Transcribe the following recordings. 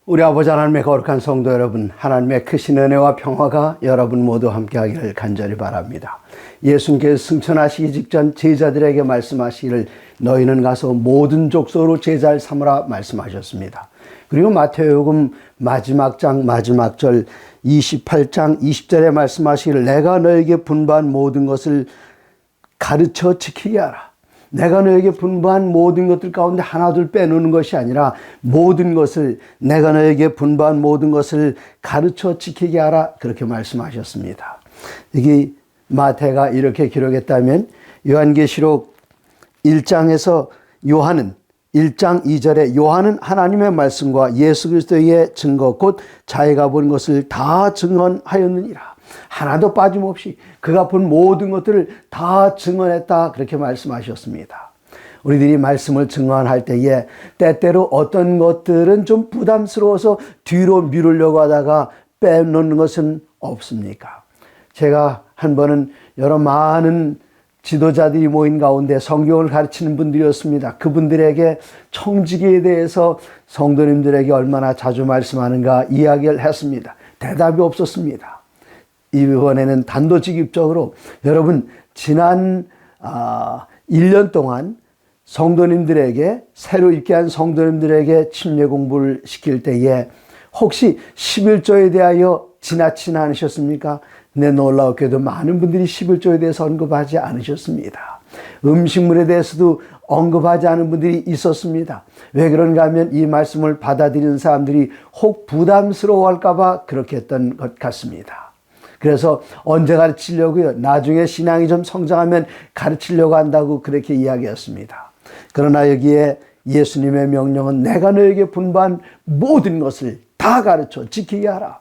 우리 아버지 하나님의 거룩한 성도 여러분, 하나님의 크신 은혜와 평화가 여러분 모두 함께하기를 간절히 바랍니다. 예수님께서 승천하시기 직전 제자들에게 말씀하시기를 너희는 가서 모든 족속으로 제자를 삼으라 말씀하셨습니다. 그리고 마태복음 마지막 장 마지막 절 28장 20절에 말씀하시기를 내가 너에게 분부한 모든 것을 가르쳐 지키게 하라. 내가 너에게 분부한 모든 것들 가운데 하나둘 빼놓는 것이 아니라 모든 것을 내가 너에게 분부한 모든 것을 가르쳐 지키게 하라 그렇게 말씀하셨습니다. 여기 마태가 이렇게 기록했다면 요한계시록 1장에서 요한은 1장 2절에 요한은 하나님의 말씀과 예수 그리스도의 증거 곧 자기가 본 것을 다 증언하였느니라. 하나도 빠짐없이 그가 본 모든 것들을 다 증언했다 그렇게 말씀하셨습니다. 우리들이 말씀을 증언할 때에 때때로 어떤 것들은 좀 부담스러워서 뒤로 미루려고 하다가 빼놓는 것은 없습니까? 제가 한 번은 여러 많은 지도자들이 모인 가운데 성경을 가르치는 분들이었습니다. 그분들에게 청지기에 대해서 성도님들에게 얼마나 자주 말씀하는가 이야기를 했습니다. 대답이 없었습니다. 이번에는 단도직입적으로 여러분 지난 1년 동안 성도님들에게 새로 입게한 성도님들에게 침례 공부를 시킬 때에 혹시 11조에 대하여 지나치지 않으셨습니까? 근데 놀라웠게도 많은 분들이 11조에 대해서 언급하지 않으셨습니다. 음식물에 대해서도 언급하지 않은 분들이 있었습니다. 왜 그런가 하면 이 말씀을 받아들이는 사람들이 혹 부담스러워할까 봐 그렇게 했던 것 같습니다. 그래서 언제 가르치려고요? 나중에 신앙이 좀 성장하면 가르치려고 한다고 그렇게 이야기했습니다. 그러나 여기에 예수님의 명령은 내가 너에게 분부한 모든 것을 다 가르쳐 지키게 하라.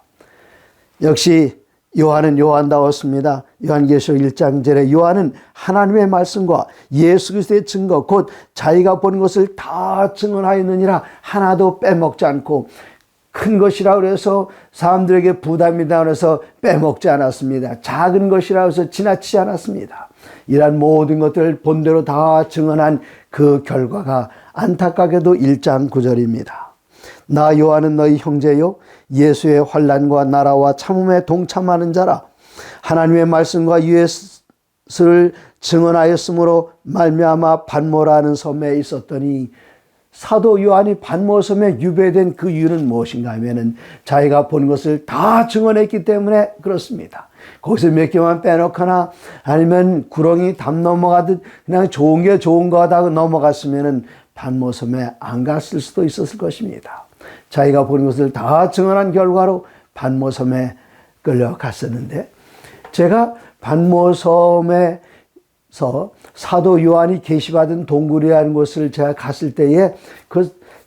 역시 요한은 요한다웠습니다. 요한계시록 1장 절에 요한은 하나님의 말씀과 예수 그리스도의 증거 곧 자기가 본 것을 다 증언하였느니라 하나도 빼먹지 않고 큰 것이라 그래서 사람들에게 부담이다 그래서 빼먹지 않았습니다. 작은 것이라 해서 지나치지 않았습니다. 이러한 모든 것들을 본대로 다 증언한 그 결과가 안타깝게도 1장 9절입니다. 나 요한은 너희 형제요 예수의 환난과 나라와 참음에 동참하는 자라. 하나님의 말씀과 예수를 증언하였으므로 말미암아 반모라는 섬에 있었더니 사도 요한이 반모섬에 유배된 그 이유는 무엇인가 하면은 자기가 본 것을 다 증언했기 때문에 그렇습니다. 거기서 몇 개만 빼놓거나 아니면 구렁이 담 넘어가듯 그냥 좋은 게 좋은 거다 넘어갔으면은 반모섬에 안 갔을 수도 있었을 것입니다. 자기가 본 것을 다 증언한 결과로 반모섬에 끌려갔었는데 제가 반모섬에서 사도 요한이 계시받은 동굴이라는 곳을 제가 갔을 때에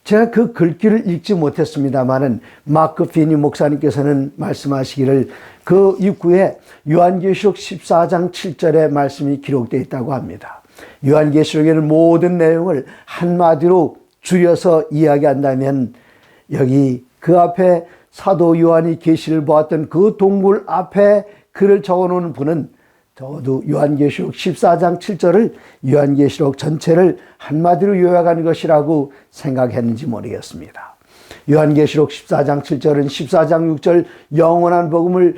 제가 그 글귀를 읽지 못했습니다만은 마크 피니 목사님께서는 말씀하시기를 그 입구에 요한계시록 14장 7절의 말씀이 기록되어 있다고 합니다. 요한계시록에는 모든 내용을 한마디로 줄여서 이야기한다면 여기 그 앞에 사도 요한이 계시를 보았던 그 동굴 앞에 글을 적어놓은 분은 적어도 요한계시록 14장 7절을 요한계시록 전체를 한마디로 요약한 것이라고 생각했는지 모르겠습니다. 요한계시록 14장 7절은 14장 6절 영원한 복음을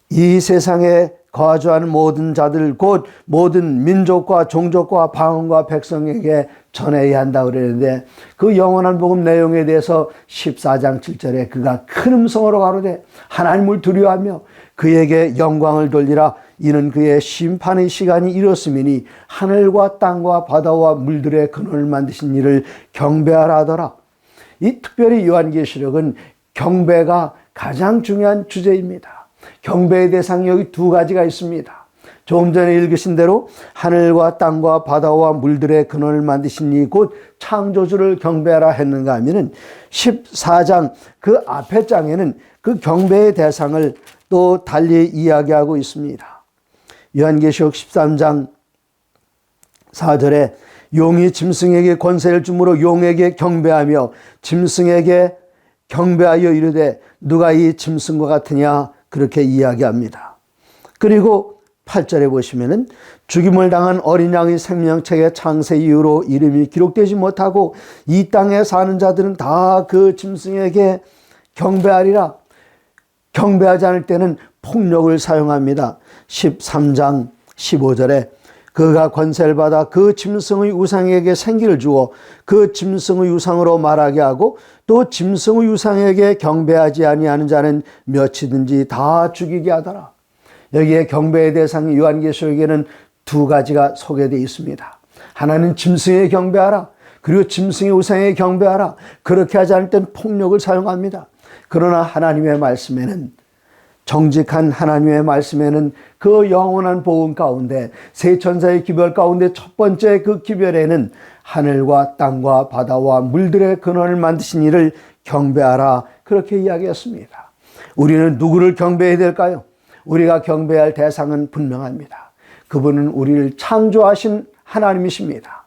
이 세상에 거주하는 모든 자들 곧 모든 민족과 종족과 방언과 백성에게 전해야 한다고 그랬는데 그 영원한 복음 내용에 대해서 14장 7절에 그가 큰 음성으로 가로되 하나님을 두려워하며 그에게 영광을 돌리라. 이는 그의 심판의 시간이 이렇음이니 하늘과 땅과 바다와 물들의 근원을 만드신 이를 경배하라 하더라. 이 특별히 요한계시록은 경배가 가장 중요한 주제입니다. 경배의 대상이 여기 두 가지가 있습니다. 조금 전에 읽으신 대로 하늘과 땅과 바다와 물들의 근원을 만드신 이 곧 창조주를 경배하라 했는가 하면은 14장 그 앞에 장에는 그 경배의 대상을 또 달리 이야기하고 있습니다. 요한계시록 13장 4절에 용이 짐승에게 권세를 주므로 용에게 경배하며 짐승에게 경배하여 이르되 누가 이 짐승과 같으냐 그렇게 이야기합니다. 그리고 8절에 보시면은 죽임을 당한 어린 양의 생명책의 창세 이후로 이름이 기록되지 못하고 이 땅에 사는 자들은 다 그 짐승에게 경배하리라. 경배하지 않을 때는 폭력을 사용합니다. 13장 15절에 그가 권세를 받아 그 짐승의 우상에게 생기를 주어 그 짐승의 우상으로 말하게 하고 또 짐승의 우상에게 경배하지 아니하는 자는 몇이든지 다 죽이게 하더라. 여기에 경배의 대상이 요한계시록에는 두 가지가 소개되어 있습니다. 하나는 짐승에 경배하라. 그리고 짐승의 우상에 경배하라. 그렇게 하지 않을 때는 폭력을 사용합니다. 그러나 하나님의 말씀에는, 정직한 하나님의 말씀에는 그 영원한 복음 가운데, 세 천사의 기별 가운데 첫 번째 그 기별에는 하늘과 땅과 바다와 물들의 근원을 만드신 이를 경배하라, 그렇게 이야기했습니다. 우리는 누구를 경배해야 될까요? 우리가 경배할 대상은 분명합니다. 그분은 우리를 창조하신 하나님이십니다.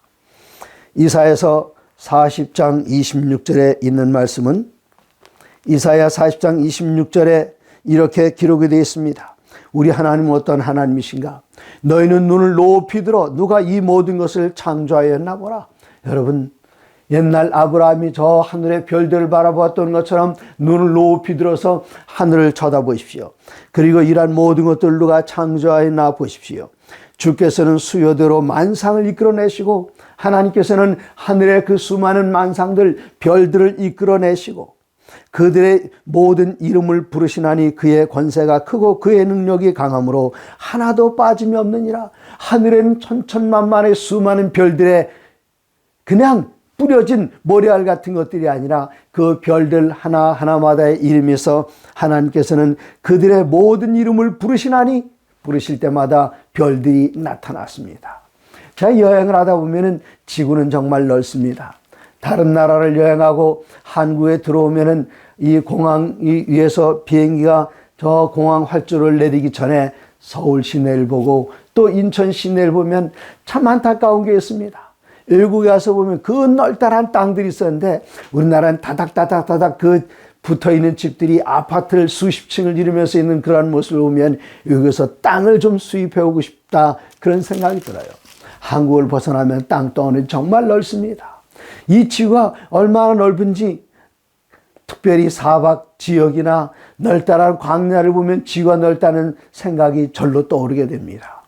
이사야서 40장 26절에 있는 말씀은, 이사야 40장 26절에 이렇게 기록이 되어 있습니다. 우리 하나님은 어떤 하나님이신가? 너희는 눈을 높이 들어 누가 이 모든 것을 창조하였나 보라. 여러분, 옛날 아브라함이 저 하늘의 별들을 바라보았던 것처럼 눈을 높이 들어서 하늘을 쳐다보십시오. 그리고 이러한 모든 것들을 누가 창조하였나 보십시오. 주께서는 수요대로 만상을 이끌어내시고 하나님께서는 하늘의 그 수많은 만상들, 별들을 이끌어내시고 그들의 모든 이름을 부르시나니 그의 권세가 크고 그의 능력이 강함으로 하나도 빠짐이 없느니라. 하늘에는 천천만만의 수많은 별들의 그냥 뿌려진 모래알 같은 것들이 아니라 그 별들 하나하나마다의 이름이 있어 하나님께서는 그들의 모든 이름을 부르시나니 부르실 때마다 별들이 나타났습니다. 제가 여행을 하다 보면은 지구는 정말 넓습니다. 다른 나라를 여행하고 한국에 들어오면은 이 공항 위에서 비행기가 저 공항 활주로를 내리기 전에 서울 시내를 보고 또 인천 시내를 보면 참 안타까운 게 있습니다. 외국에 와서 보면 그 널따란 땅들이 있었는데 우리나라는 다닥다닥다닥 그 붙어있는 집들이 아파트를 수십 층을 이루면서 있는 그런 모습을 보면 여기서 땅을 좀 수입해오고 싶다, 그런 생각이 들어요. 한국을 벗어나면 땅덩어리는 정말 넓습니다. 이 지구가 얼마나 넓은지, 특별히 사막 지역이나 넓다란 광야를 보면 지구가 넓다는 생각이 절로 떠오르게 됩니다.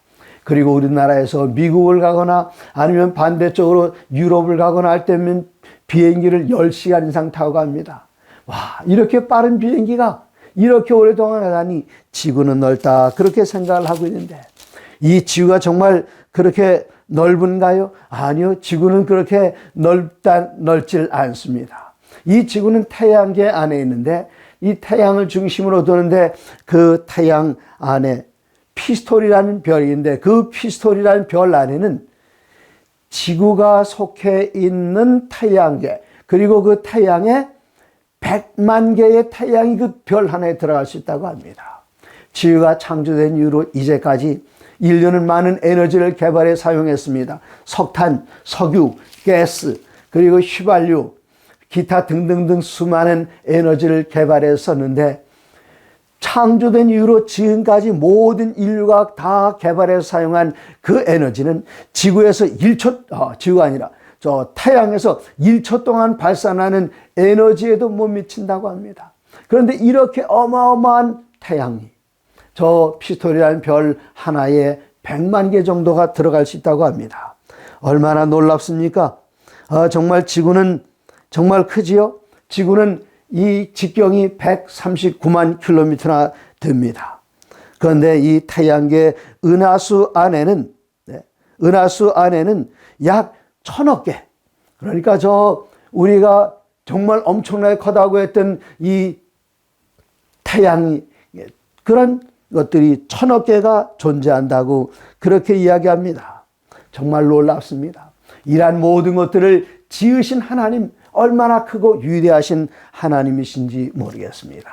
그리고 우리나라에서 미국을 가거나 아니면 반대쪽으로 유럽을 가거나 할 때면 비행기를 10시간 이상 타고 갑니다. 와, 이렇게 빠른 비행기가 이렇게 오랫동안 하다니 지구는 넓다, 그렇게 생각을 하고 있는데 이 지구가 정말 그렇게 넓은가요? 아니요, 지구는 그렇게 넓질 않습니다. 이 지구는 태양계 안에 있는데 이 태양을 중심으로 도는데 그 태양 안에 피스톨이라는 별이 있는데 그 피스톨이라는 별 안에는 지구가 속해 있는 태양계, 그리고 그 태양에 100만 개의 태양이 그 별 하나에 들어갈 수 있다고 합니다. 지구가 창조된 이후로 이제까지 인류는 많은 에너지를 개발해 사용했습니다. 석탄, 석유, 가스, 그리고 휘발유, 기타 등등등 수많은 에너지를 개발해 썼는데 창조된 이후로 지금까지 모든 인류가 다 개발해서 사용한 그 에너지는 지구에서 지구가 아니라 저 태양에서 1초 동안 발산하는 에너지에도 못 미친다고 합니다. 그런데 이렇게 어마어마한 태양이 저 피스톨이라는 별 하나에 100만 개 정도가 들어갈 수 있다고 합니다. 얼마나 놀랍습니까? 정말 지구는 정말 크지요? 지구는 이 직경이 139만 킬로미터나 됩니다. 그런데 이 태양계 은하수 안에는 약 1000억 개, 그러니까 우리가 정말 엄청나게 커다고 했던 이 태양이, 그런 것들이 1000억 개가 존재한다고 그렇게 이야기합니다. 정말 놀랍습니다. 이러한 모든 것들을 지으신 하나님, 얼마나 크고 위대하신 하나님이신지 모르겠습니다.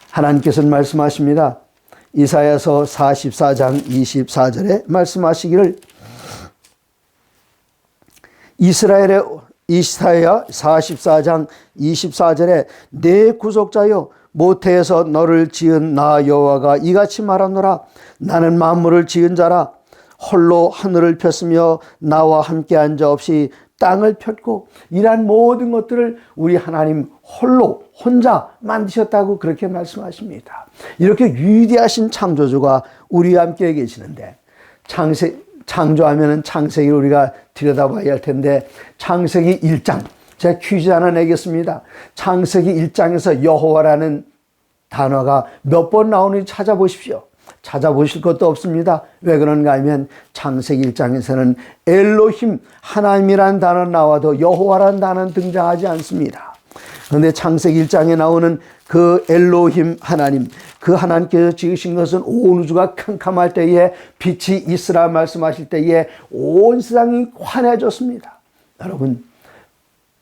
하나님께서는 말씀하십니다. 이사야서 44장 24절에 말씀하시기를, 이사야 44장 24절에 내 구속자여 모태에서 너를 지은 나 여호와가 이같이 말하노라. 나는 만물을 지은 자라. 홀로 하늘을 폈으며 나와 함께 한 자 없이 땅을 폈고, 이러한 모든 것들을 우리 하나님 홀로 혼자 만드셨다고 그렇게 말씀하십니다. 이렇게 위대하신 창조주가 우리와 함께 계시는데, 창조하면 창세기를 우리가 들여다봐야 할 텐데, 창세기 1장 제가 퀴즈 하나 내겠습니다. 창세기 1장에서 여호와라는 단어가 몇 번 나오는지 찾아보십시오. 찾아보실 것도 없습니다. 왜 그런가 하면 창세기 1장에서는 엘로힘, 하나님이라는 단어 나와도 여호와라는 단어는 등장하지 않습니다. 그런데 창세기 1장에 나오는 그 엘로힘 하나님, 그 하나님께서 지으신 것은 온 우주가 캄캄할 때에 빛이 있으라 말씀하실 때에 온 세상이 환해졌습니다. 여러분,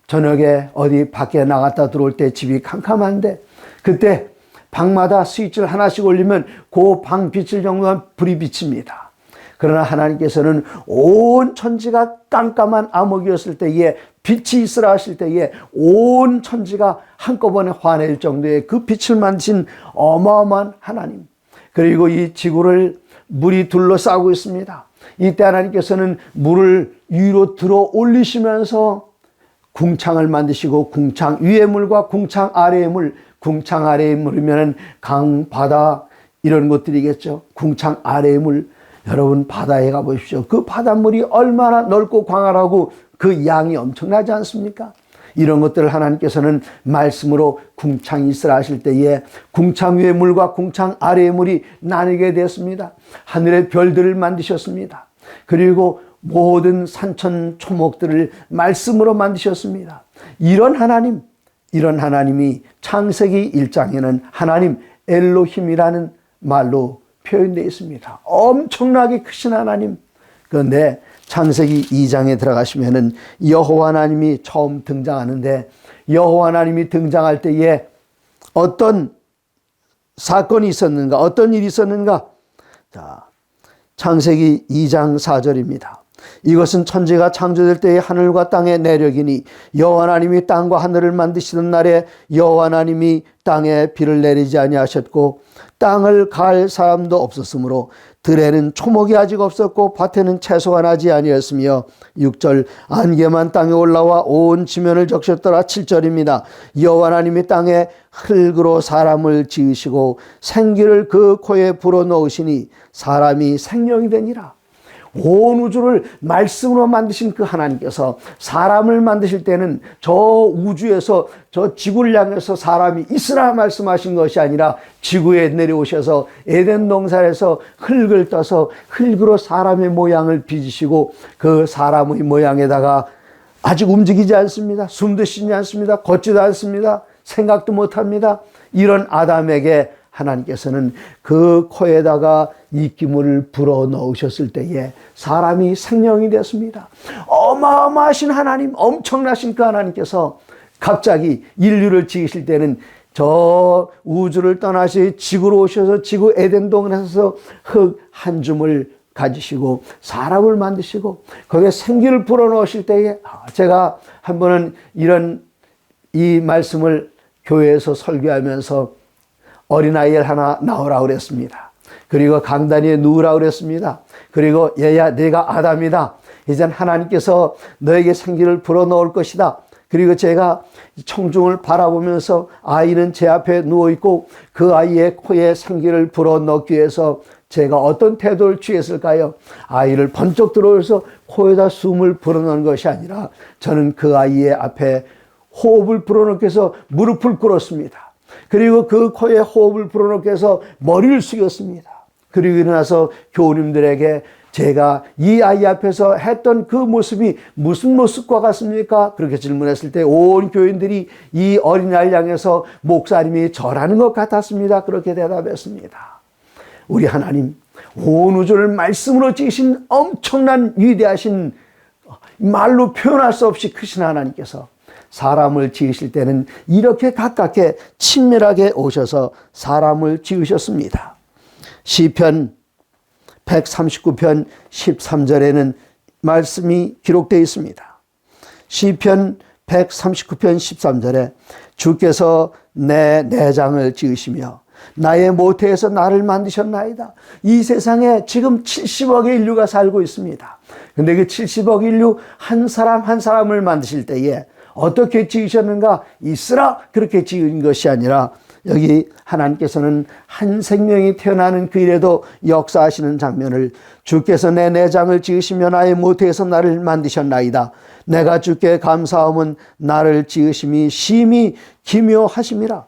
저녁에 어디 밖에 나갔다 들어올 때 집이 캄캄한데, 그때 방마다 스위치를 하나씩 올리면 그 방 비칠 정도만 불이 비칩니다. 그러나 하나님께서는 온 천지가 깜깜한 암흑이었을 때에 빛이 있으라 하실 때에 온 천지가 한꺼번에 환해질 정도의 그 빛을 만드신 어마어마한 하나님, 그리고 이 지구를 물이 둘러싸고 있습니다. 이때 하나님께서는 물을 위로 들어 올리시면서 궁창을 만드시고, 궁창 위의 물과 궁창 아래의 물, 궁창 아래의 물이면 강, 바다 이런 것들이겠죠. 궁창 아래의 물, 여러분 바다에 가보십시오. 그 바닷물이 얼마나 넓고 광활하고 그 양이 엄청나지 않습니까? 이런 것들을 하나님께서는 말씀으로 궁창이 있으라 하실 때에 궁창 위의 물과 궁창 아래의 물이 나뉘게 되었습니다. 하늘의 별들을 만드셨습니다. 그리고 모든 산천 초목들을 말씀으로 만드셨습니다. 이런 하나님이 창세기 1장에는 하나님 엘로힘이라는 말로 표현되어 있습니다. 엄청나게 크신 하나님. 그런데 창세기 2장에 들어가시면은 여호와 하나님이 처음 등장하는데, 여호와 하나님이 등장할 때에 어떤 사건이 있었는가, 어떤 일이 있었는가? 자, 창세기 2장 4절입니다. 이것은 천지가 창조될 때의 하늘과 땅의 내력이니 여호와 하나님이 땅과 하늘을 만드시던 날에 여호와 하나님이 땅에 비를 내리지 아니하셨고 땅을 갈 사람도 없었으므로 들에는 초목이 아직 없었고 밭에는 채소가 나지 아니었으며 6절 안개만 땅에 올라와 온 지면을 적셨더라. 7절입니다. 여호와 하나님이 땅에 흙으로 사람을 지으시고 생기를 그 코에 불어넣으시니 사람이 생명이 되니라. 온 우주를 말씀으로 만드신 그 하나님께서 사람을 만드실 때는 저 우주에서 저 지구를 향해서 사람이 있으라 말씀하신 것이 아니라 지구에 내려오셔서 에덴 동산에서 흙을 떠서 흙으로 사람의 모양을 빚으시고 그 사람의 모양에다가 아직 움직이지 않습니다. 숨도 쉬지 않습니다. 걷지도 않습니다. 생각도 못합니다. 이런 아담에게 하나님께서는 그 코에다가 입기물을 불어 넣으셨을 때에 사람이 생명이 됐습니다. 어마어마하신 하나님, 엄청나신 그 하나님께서 갑자기 인류를 지으실 때는 저 우주를 떠나시 지구로 오셔서 지구 에덴 동산에서 흙 한 줌을 가지시고 사람을 만드시고 거기에 생기를 불어 넣으실 때에, 제가 한 번은 이 말씀을 교회에서 설교하면서 어린아이를 하나 낳으라고 그랬습니다. 그리고 강단위에 누우라고 그랬습니다. 그리고 얘야 내가 아담이다. 이젠 하나님께서 너에게 생기를 불어넣을 것이다. 그리고 제가 청중을 바라보면서 아이는 제 앞에 누워있고 그 아이의 코에 생기를 불어넣기 위해서 제가 어떤 태도를 취했을까요? 아이를 번쩍 들어오셔서 코에다 숨을 불어넣은 것이 아니라 저는 그 아이의 앞에 호흡을 불어넣기 위해서 무릎을 꿇었습니다. 그리고 그 코에 호흡을 불어넣기 위해서 머리를 숙였습니다. 그리고 일어나서 교우님들에게 제가 이 아이 앞에서 했던 그 모습이 무슨 모습과 같습니까? 그렇게 질문했을 때 온 교인들이 이 어린아이를 향해서 목사님이 절하는 것 같았습니다. 그렇게 대답했습니다. 우리 하나님, 온 우주를 말씀으로 지으신 엄청난 위대하신, 말로 표현할 수 없이 크신 하나님께서 사람을 지으실 때는 이렇게 가깝게 친밀하게 오셔서 사람을 지으셨습니다. 시편 139편 13절에는 말씀이 기록되어 있습니다. 시편 139편 13절에 주께서 내 내장을 지으시며 나의 모태에서 나를 만드셨나이다. 이 세상에 지금 70억의 인류가 살고 있습니다. 근데 그 70억 인류 한 사람 한 사람을 만드실 때에 어떻게 지으셨는가? 있으라 그렇게 지은 것이 아니라 여기 하나님께서는 한 생명이 태어나는 그 일에도 역사하시는 장면을 주께서 내 내장을 지으시며 나의 모태에서 나를 만드셨나이다. 내가 주께 감사함은 나를 지으심이 심히 기묘하심이라.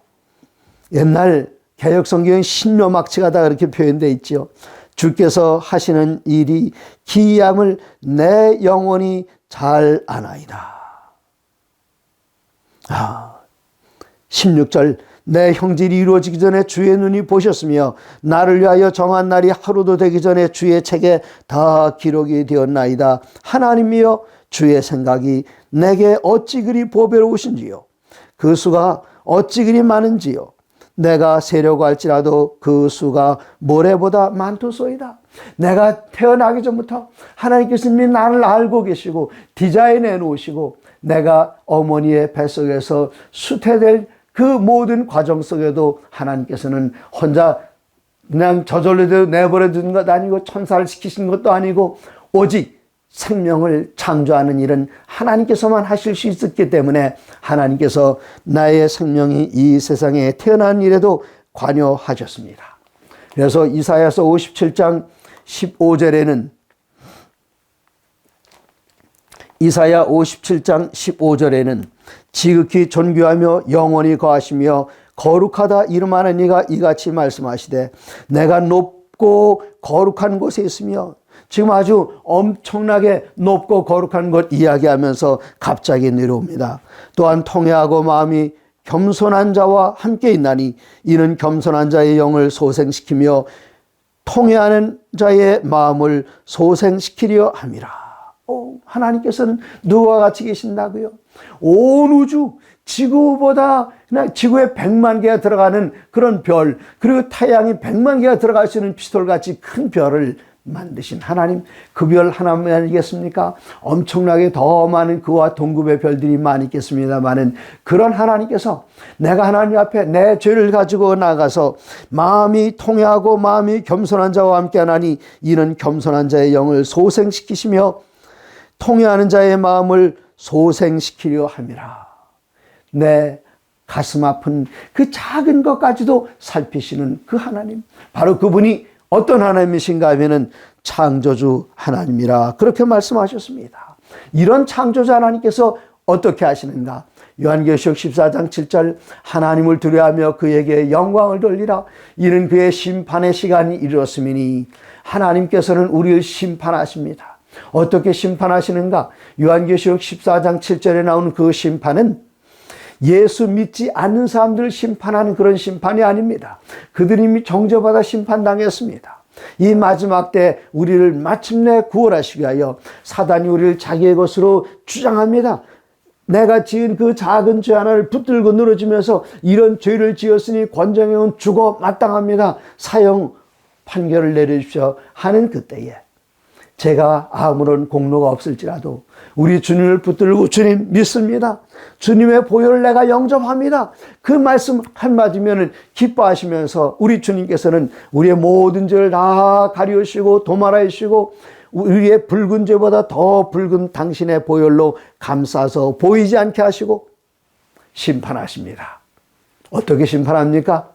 옛날 개역성경은 신묘막측하다 그렇게 표현되어 있죠. 주께서 하시는 일이 기이함을 내 영혼이 잘 아나이다. 16절 내 형질이 이루어지기 전에 주의 눈이 보셨으며 나를 위하여 정한 날이 하루도 되기 전에 주의 책에 다 기록이 되었나이다. 하나님이여 주의 생각이 내게 어찌 그리 보배로우신지요. 그 수가 어찌 그리 많은지요. 내가 세려고 할지라도 그 수가 모래보다 많도소이다. 내가 태어나기 전부터 하나님께서 이미 나를 알고 계시고 디자인해 놓으시고 내가 어머니의 뱃속에서 수태될 그 모든 과정 속에도 하나님께서는 혼자 그냥 저절로 내버려 둔 것 아니고 천사를 시키신 것도 아니고 오직 생명을 창조하는 일은 하나님께서만 하실 수 있었기 때문에 하나님께서 나의 생명이 이 세상에 태어난 일에도 관여하셨습니다. 그래서 이사야서 57장 15절에는 이사야 57장 15절에는 지극히 존귀하며 영원히 거하시며 거룩하다 이름하는 이가 이같이 말씀하시되 내가 높고 거룩한 곳에 있으며 지금 아주 엄청나게 높고 거룩한 것 이야기하면서 갑자기 내려옵니다. 또한 통회하고 마음이 겸손한 자와 함께 있나니 이는 겸손한 자의 영을 소생시키며 통회하는 자의 마음을 소생시키려 함이라. 하나님께서는 누구와 같이 계신다고요? 온 우주 지구보다 그냥 지구에 100만 개가 들어가는 그런 별, 그리고 태양이 100만 개가 들어갈 수 있는 피톨같이 큰 별을 만드신 하나님, 그 별 하나만 아니겠습니까? 엄청나게 더 많은 그와 동급의 별들이 많이 있겠습니다만은 그런 하나님께서 내가 하나님 앞에 내 죄를 가지고 나가서 마음이 통회하고 마음이 겸손한 자와 함께 하나니 이는 겸손한 자의 영을 소생시키시며 통회하는 자의 마음을 소생시키려 함이라. 내 가슴 아픈 그 작은 것까지도 살피시는 그 하나님, 바로 그분이 어떤 하나님이신가 하면은 창조주 하나님이라 그렇게 말씀하셨습니다. 이런 창조주 하나님께서 어떻게 하시는가? 요한계시록 14장 7절 하나님을 두려워하며 그에게 영광을 돌리라. 이는 그의 심판의 시간이 이르렀음이니 하나님께서는 우리를 심판하십니다. 어떻게 심판하시는가? 요한계시록 14장 7절에 나오는 그 심판은 예수 믿지 않는 사람들을 심판하는 그런 심판이 아닙니다. 그들이 이미 정죄받아 심판당했습니다. 이 마지막 때 우리를 마침내 구원하시기 위하여 사단이 우리를 자기의 것으로 주장합니다. 내가 지은 그 작은 죄 하나를 붙들고 늘어지면서 이런 죄를 지었으니 권정형은 죽어 마땅합니다. 사형 판결을 내려주십시오 하는 그때에 제가 아무런 공로가 없을지라도 우리 주님을 붙들고 주님 믿습니다. 주님의 보혈을 내가 영접합니다. 그 말씀 한마디면 기뻐하시면서 우리 주님께서는 우리의 모든 죄를 다 가리우시고 도말하여 주시고 우리의 붉은 죄보다 더 붉은 당신의 보혈로 감싸서 보이지 않게 하시고 심판하십니다. 어떻게 심판합니까?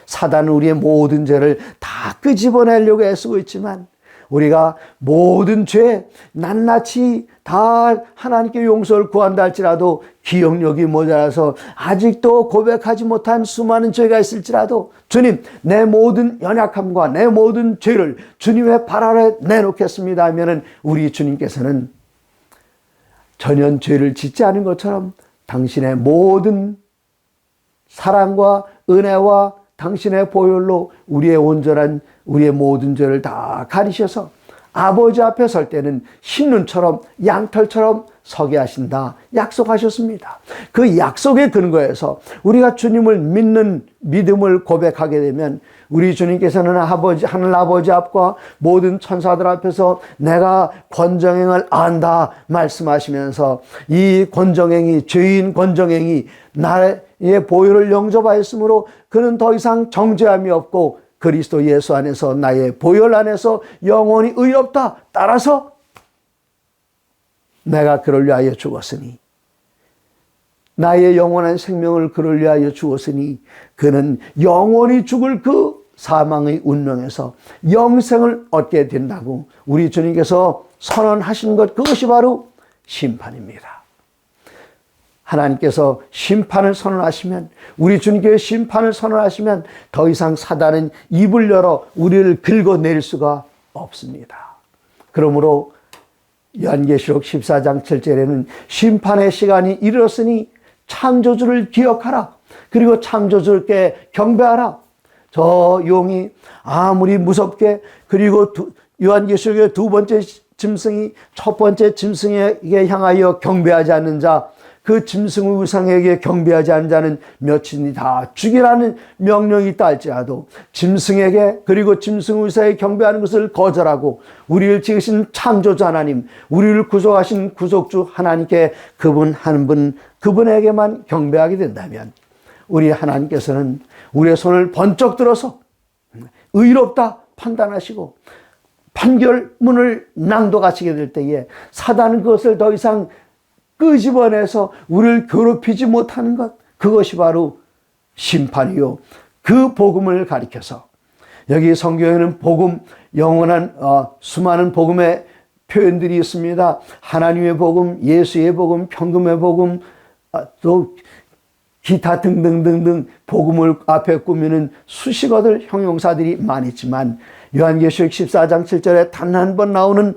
사단은 우리의 모든 죄를 다 끄집어내려고 애쓰고 있지만 우리가 모든 죄 낱낱이 다 하나님께 용서를 구한다 할지라도 기억력이 모자라서 아직도 고백하지 못한 수많은 죄가 있을지라도 주님 내 모든 연약함과 내 모든 죄를 주님의 발 아래 내놓겠습니다 하면은 우리 주님께서는 전혀 죄를 짓지 않은 것처럼 당신의 모든 사랑과 은혜와 당신의 보혈로 우리의 온전한 우리의 모든 죄를 다 가리셔서 아버지 앞에 설 때는 흰눈처럼 양털처럼 서게 하신다 약속하셨습니다. 그 약속의 근거에서 우리가 주님을 믿는 믿음을 고백하게 되면 우리 주님께서는 하늘 아버지 앞과 모든 천사들 앞에서 내가 권정행을 안다 말씀하시면서 이 권정행이, 죄인 권정행이 나의 보혈을 영접하였으므로 그는 더 이상 정죄함이 없고 그리스도 예수 안에서 나의 보혈 안에서 영원히 의롭다. 따라서 내가 그를 위하여 죽었으니, 나의 영원한 생명을 그를 위하여 주었으니 그는 영원히 죽을 그 사망의 운명에서 영생을 얻게 된다고 우리 주님께서 선언하신 것, 그것이 바로 심판입니다. 하나님께서 심판을 선언하시면, 우리 주님께서 심판을 선언하시면 더 이상 사단은 입을 열어 우리를 긁어낼 수가 없습니다. 그러므로 요한계시록 14장 7절에는 심판의 시간이 이르렀으니 창조주를 기억하라. 그리고 창조주께 경배하라. 저 용이 아무리 무섭게, 그리고 요한계시록의 두 번째 짐승이 첫 번째 짐승에게 향하여 경배하지 않는 자, 그 짐승의 우상에게 경배하지 않는 자는 몇이니 다 죽이라는 명령이 있다 할지라도 짐승에게, 그리고 짐승 우상에 경배하는 것을 거절하고 우리를 지으신 창조주 하나님, 우리를 구속하신 구속주 하나님께, 그분 한 분, 그분에게만 경배하게 된다면 우리 하나님께서는 우리의 손을 번쩍 들어서 의롭다 판단하시고 판결문을 낭독하시게 될 때에 사단은 그것을 더 이상 끄집어내서 우리를 괴롭히지 못하는 것, 그것이 바로 심판이요, 그 복음을 가리켜서, 여기 성경에는 복음, 영원한 수많은 복음의 표현들이 있습니다. 하나님의 복음, 예수의 복음, 평금의 복음, 또 기타 등등등등 복음을 앞에 꾸미는 수식어들, 형용사들이 많이 있지만 요한계시록 14장 7절에 단 한 번 나오는,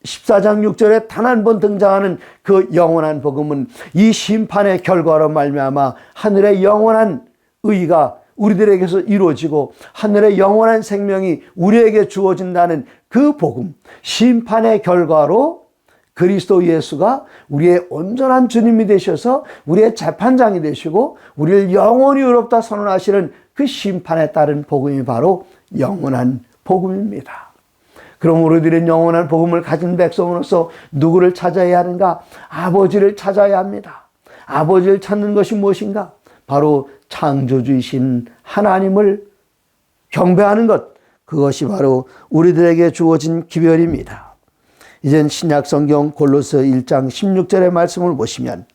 14장 6절에 단 한 번 등장하는 그 영원한 복음은 이 심판의 결과로 말미암아 하늘의 영원한 의가 우리들에게서 이루어지고 하늘의 영원한 생명이 우리에게 주어진다는 그 복음, 심판의 결과로 그리스도 예수가 우리의 온전한 주님이 되셔서 우리의 재판장이 되시고 우리를 영원히 의롭다 선언하시는 그 심판에 따른 복음이 바로 영원한 복음입니다. 그럼 우리들은 영원한 복음을 가진 백성으로서 누구를 찾아야 하는가? 아버지를 찾아야 합니다. 아버지를 찾는 것이 무엇인가? 바로 창조주이신 하나님을 경배하는 것, 그것이 바로 우리들에게 주어진 기별입니다. 이젠 신약성경 골로새 1장 16절의 말씀을 보시면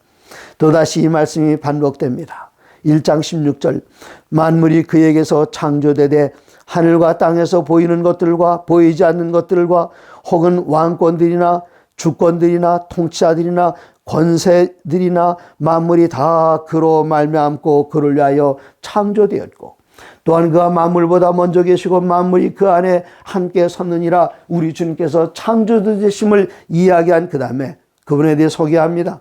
또다시 이 말씀이 반복됩니다. 1장 16절, 만물이 그에게서 창조되되 하늘과 땅에서 보이는 것들과 보이지 않는 것들과 혹은 왕권들이나 주권들이나 통치자들이나 권세들이나 만물이 다 그로 말미암고 그를 위하여 창조되었고 또한 그가 만물보다 먼저 계시고 만물이 그 안에 함께 섰느니라. 우리 주님께서 창조되심을 이야기한 그 다음에 그분에 대해 소개합니다.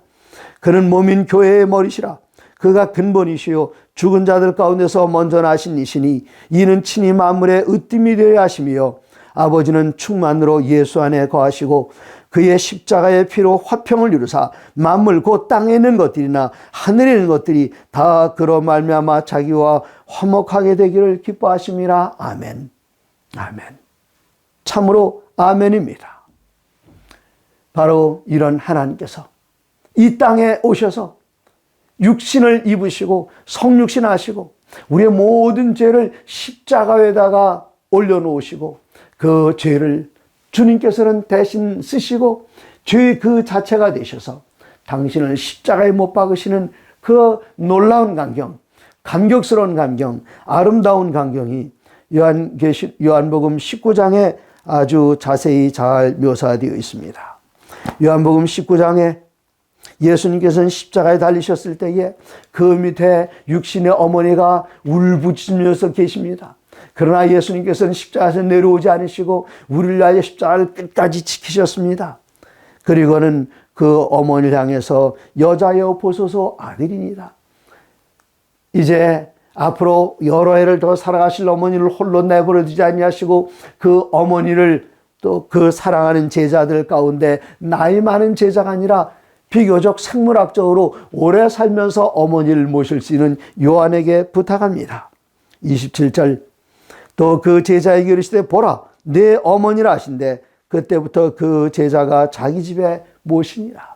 그는 몸인 교회의 머리시라. 그가 근본이시요 죽은 자들 가운데서 먼저 나신 이시니 이는 친히 만물의 으뜸이 되어야 하시며 아버지는 충만으로 예수 안에 거하시고 그의 십자가의 피로 화평을 이루사 만물 곧 땅에 있는 것들이나 하늘에 있는 것들이 다 그로 말미암아 자기와 화목하게 되기를 기뻐하심이라. 아멘. 아멘. 참으로 아멘입니다. 바로 이런 하나님께서 이 땅에 오셔서 육신을 입으시고 성육신 하시고 우리의 모든 죄를 십자가에다가 올려놓으시고 그 죄를 주님께서는 대신 쓰시고 죄 그 자체가 되셔서 당신을 십자가에 못 박으시는 그 놀라운 광경, 감격스러운 광경, 아름다운 광경이 요한복음 19장에 아주 자세히 잘 묘사되어 있습니다. 요한복음 19장에 예수님께서는 십자가에 달리셨을 때에 그 밑에 육신의 어머니가 울부짖으면서 계십니다. 그러나 예수님께서는 십자가에서 내려오지 않으시고 우리를 위하여 십자가를 끝까지 지키셨습니다. 그리고는 그 어머니를 향해서 여자여 보소서 아들이니라. 이제 앞으로 여러 해를 더 살아가실 어머니를 홀로 내버려 두지 아니하시고 그 어머니를 또 그 사랑하는 제자들 가운데 나이 많은 제자가 아니라 비교적 생물학적으로 오래 살면서 어머니를 모실 수 있는 요한에게 부탁합니다. 27절, 또 그 제자에게 이르시되 보라 내 어머니라 하신대 그때부터 그 제자가 자기 집에 모시니라.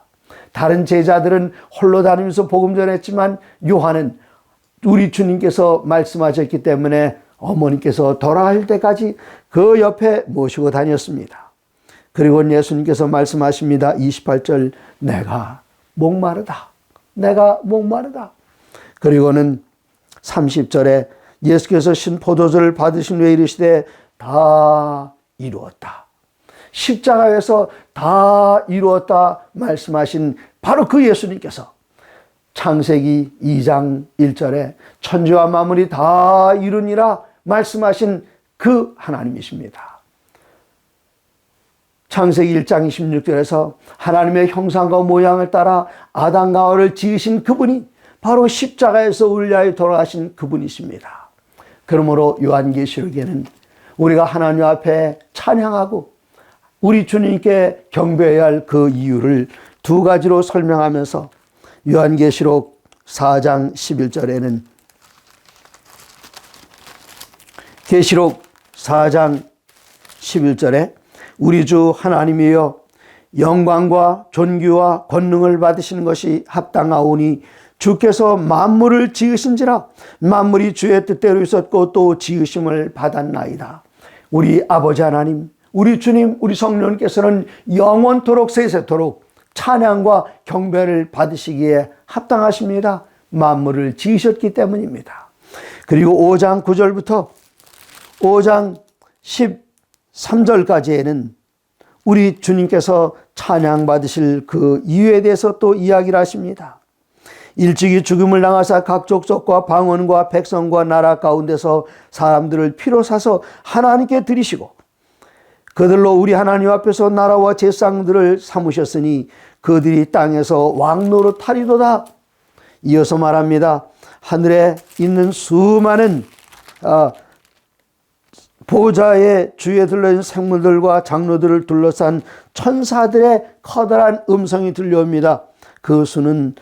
다른 제자들은 홀로 다니면서 복음 전했지만 요한은 우리 주님께서 말씀하셨기 때문에 어머니께서 돌아갈 때까지 그 옆에 모시고 다녔습니다. 그리고 예수님께서 말씀하십니다. 28절, 내가 목마르다. 내가 목마르다. 그리고는 30절에 예수께서 신 포도주를 받으신 후에 이르시되 다 이루었다. 십자가에서 다 이루었다 말씀하신 바로 그 예수님께서 창세기 2장 1절에 천지와 만물이 다 이루니라 말씀하신 그 하나님이십니다. 창세기 1장 26절에서 하나님의 형상과 모양을 따라 아담과 하와를 지으신 그분이 바로 십자가에서 우리를 위하여 돌아가신 그분이십니다. 그러므로 요한계시록에는 우리가 하나님 앞에 찬양하고 우리 주님께 경배해야 할 그 이유를 두 가지로 설명하면서 요한계시록 4장 11절에는 계시록 4장 11절에 우리 주 하나님이여 영광과 존귀와 권능을 받으시는 것이 합당하오니 주께서 만물을 지으신지라 만물이 주의 뜻대로 있었고 또 지으심을 받았나이다. 우리 아버지 하나님, 우리 주님, 우리 성령께서는 영원토록 세세토록 찬양과 경배를 받으시기에 합당하십니다. 만물을 지으셨기 때문입니다. 그리고 5장 9절부터 5장 13절까지에는 우리 주님께서 찬양받으실 그 이유에 대해서 또 이야기를 하십니다. 일찍이 죽음을 당하사 각 족속과 방언과 백성과 나라 가운데서 사람들을 피로 사서 하나님께 드리시고 그들로 우리 하나님 앞에서 나라와 제상들을 삼으셨으니 그들이 땅에서 왕노릇하리도다. 이어서 말합니다. 하늘에 있는 수많은 보좌의 주위에 둘러있는 생물들과 장로들을 둘러싼 천사들의 커다란 음성이 들려옵니다. 그 수는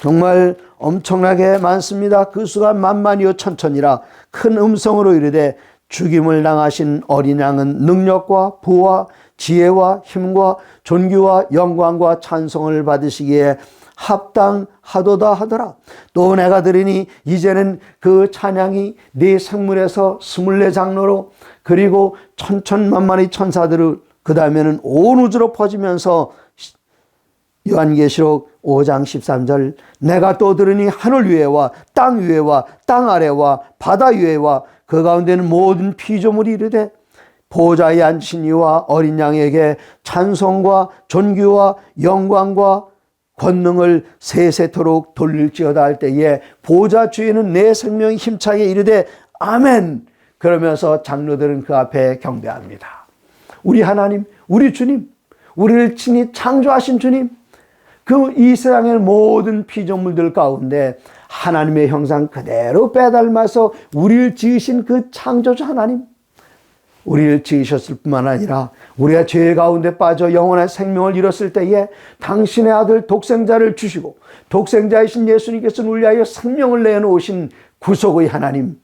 정말 엄청나게 많습니다. 그 수가 만만이요 천천이라 큰 음성으로 이르되 죽임을 당하신 어린 양은 능력과 부와 지혜와 힘과 존귀와 영광과 찬송을 받으시기에 합당하도다 하더라. 또 내가 들으니 이제는 그 찬양이 네 생물에서 24장로로 그리고 천천만만의 천사들을 그 다음에는 온 우주로 퍼지면서 요한계시록 5장 13절 내가 또 들으니 하늘 위에와 땅 위에와 땅 아래와 바다 위에와 그 가운데는 모든 피조물이 이르되 보좌에 앉으신 이와 어린 양에게 찬송과 존귀와 영광과 권능을 세세토록 돌릴지어다 할 때에 보좌 주에는 내 생명이 힘차게 이르되 아멘. 그러면서 장로들은 그 앞에 경배합니다. 우리 하나님, 우리 주님, 우리를 친히 창조하신 주님, 그 이 세상의 모든 피조물들 가운데 하나님의 형상 그대로 빼닮아서 우리를 지으신 그 창조주 하나님, 우리를 지으셨을 뿐만 아니라 우리가 죄 가운데 빠져 영원한 생명을 잃었을 때에 당신의 아들 독생자를 주시고 독생자이신 예수님께서 우리 위하여 생명을 내놓으신 구속의 하나님,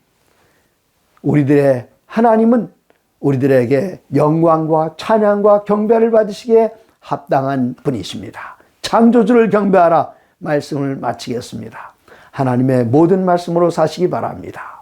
우리들의 하나님은 우리들에게 영광과 찬양과 경배를 받으시기에 합당한 분이십니다. 창조주를 경배하라 말씀을 마치겠습니다. 하나님의 모든 말씀으로 사시기 바랍니다.